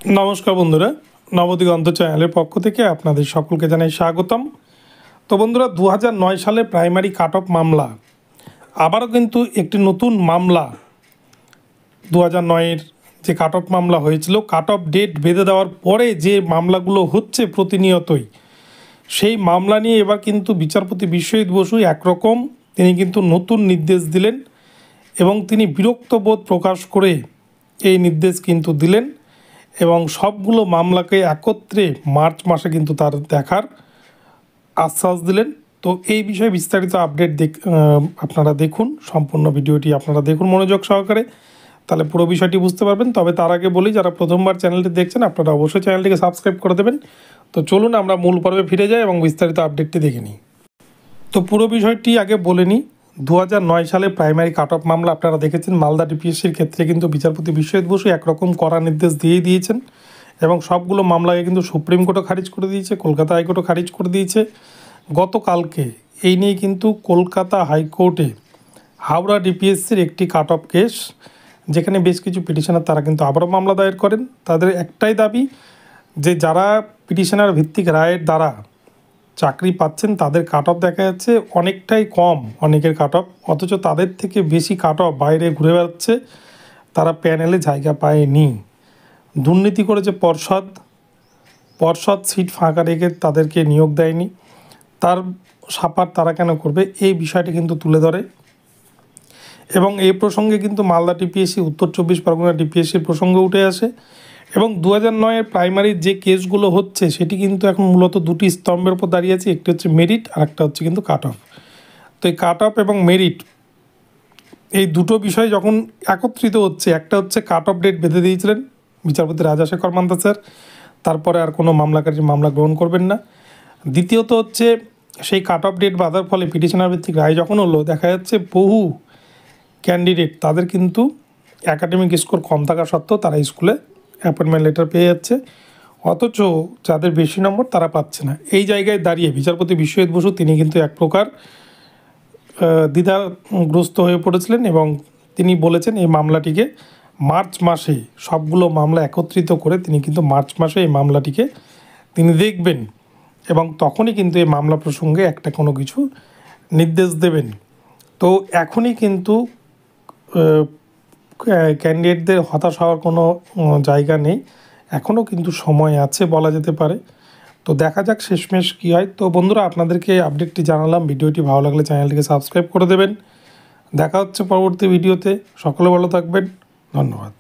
নমস্কার বন্ধুরা, নবদিগন্ত চ্যানেলের পক্ষ থেকে আপনাদের সকলকে জানাই স্বাগতম। তো বন্ধুরা, 2009 সালে প্রাইমারি কাট অফ মামলা আবারও কিন্তু একটি নতুন মামলা 2009-এর যে কাট অফ মামলা হয়েছিল, কাট অফ ডেট বেঁধে দেওয়ার পরে যে মামলাগুলো হচ্ছে প্রতিনিয়তই, সেই মামলা নিয়ে এবার কিন্তু বিচারপতি বিশ্বজিৎ বসু একরকম তিনি কিন্তু নতুন নির্দেশ দিলেন এবং তিনি বিরক্ত বোধ প্রকাশ করে এই নির্দেশ কিন্তু দিলেন এবং সবগুলো মামলাকে একত্রে মার্চ মাসে কিন্তু তার দেখার আশ্বাস দিলেন। তো এই বিষয়ে বিস্তারিত আপডেট আপনারা দেখুন, সম্পূর্ণ ভিডিওটি আপনারা দেখুন মনোযোগ সহকারে, তাহলে পুরো বিষয়টি বুঝতে পারবেন। তবে তার আগে বলি, যারা প্রথমবার চ্যানেলটি দেখছেন আপনারা অবশ্যই চ্যানেলটিকে সাবস্ক্রাইব করে দেবেন। তো চলুন আমরা মূল পর্বে ফিরে যাই এবং বিস্তারিত আপডেটটি দেখে নিই। তো পুরো বিষয়টি আগে বলে নিই। 2009 সালে প্রাইমারি কাট অফ মামলা আপনারা দেখেছেন, মালদা ডিপিএসসির ক্ষেত্রে কিন্তু বিচারপতি বিশ্বজিৎ বসু একরকম কড়া নির্দেশ দিয়েছেন এবং সবগুলো মামলাকে কিন্তু সুপ্রিম কোর্টও খারিজ করে দিয়েছে, কলকাতা হাইকোর্টও খারিজ করে দিয়েছে। গতকালকে এই নিয়ে কিন্তু কলকাতা হাইকোর্টে হাওড়া ডিপিএসসির একটি কাট অফ কেস, যেখানে বেশ কিছু পিটিশনার তারা কিন্তু আবারও মামলা দায়ের করেন। তাদের একটাই দাবি যে যারা পিটিশনার ভিত্তিক রায়ের দ্বারা চাকরি পাচ্ছেন তাদের কাট অফ দেখা যাচ্ছে অনেকটাই কম, অনেকের কাট অফ, অথচ তাদের থেকে বেশি কাট অফ বাইরে ঘুরে বেড়াচ্ছে, তারা প্যানেলে জায়গা পায়নি। দুর্নীতি করেছে পর্ষদ সিট ফাঁকা রেখে তাদেরকে নিয়োগ দেয়নি, তার সাপার তারা কেন করবে, এই বিষয়টি কিন্তু তুলে ধরে। এবং এই প্রসঙ্গে কিন্তু মালদা ডিপিএসসি, উত্তর 24 পরগনা ডিপিএসসির প্রসঙ্গ উঠে আসে এবং 2009-এর প্রাইমারির যে কেসগুলো হচ্ছে সেটি কিন্তু এখন মূলত দুটি স্তম্ভের উপর দাঁড়িয়ে আছে, একটি হচ্ছে মেরিট আর একটা হচ্ছে কিন্তু কাট অফ। তো এই কাট অফ এবং মেরিট এই দুটো বিষয় যখন একত্রিত হচ্ছে, একটা হচ্ছে কাট অফ ডেট বেঁধে দিয়েছিলেন বিচারপতি রাজাশেখর মান্তা স্যার, তারপরে আর কোনো মামলাকারী মামলা গ্রহণ করবেন না। দ্বিতীয়ত হচ্ছে সেই কাট অফ ডেট বাঁধার ফলে পিটিশনার ভিত্তিক রায় যখন হলো, দেখা যাচ্ছে বহু ক্যান্ডিডেট তাদের কিন্তু একাডেমিক স্কোর কম থাকা সত্ত্বেও তারা স্কুলে অ্যাপয়েন্টমেন্ট লেটার পেয়ে যাচ্ছে, অথচ যাদের বেশি নম্বর তারা পাচ্ছে না। এই জায়গায় দাঁড়িয়ে বিচারপতি বিশ্বজিৎ বসু তিনি কিন্তু এক প্রকার দ্বিধাগ্রস্ত হয়ে পড়েছিলেন এবং তিনি বলেছেন এই মামলাটিকে মার্চ মাসে, সবগুলো মামলা একত্রিত করে তিনি কিন্তু মার্চ মাসে এই মামলাটিকে তিনি দেখবেন এবং তখনই কিন্তু এই মামলা প্রসঙ্গে একটা কোনো কিছু নির্দেশ দেবেন। তো এখনই কিন্তু ক্যান্ডিডেটদের হতাশ হওয়ার কোনো জায়গা নেই, এখনও কিন্তু সময় আছে বলা যেতে পারে। তো দেখা যাক শেষমেশ কী হয়। তো বন্ধুরা, আপনাদেরকে আপডেটটি জানালাম, ভিডিওটি ভালো লাগলে চ্যানেলটিকে সাবস্ক্রাইব করে দেবেন। দেখা হচ্ছে পরবর্তী ভিডিওতে, সকলে ভালো থাকবেন, ধন্যবাদ।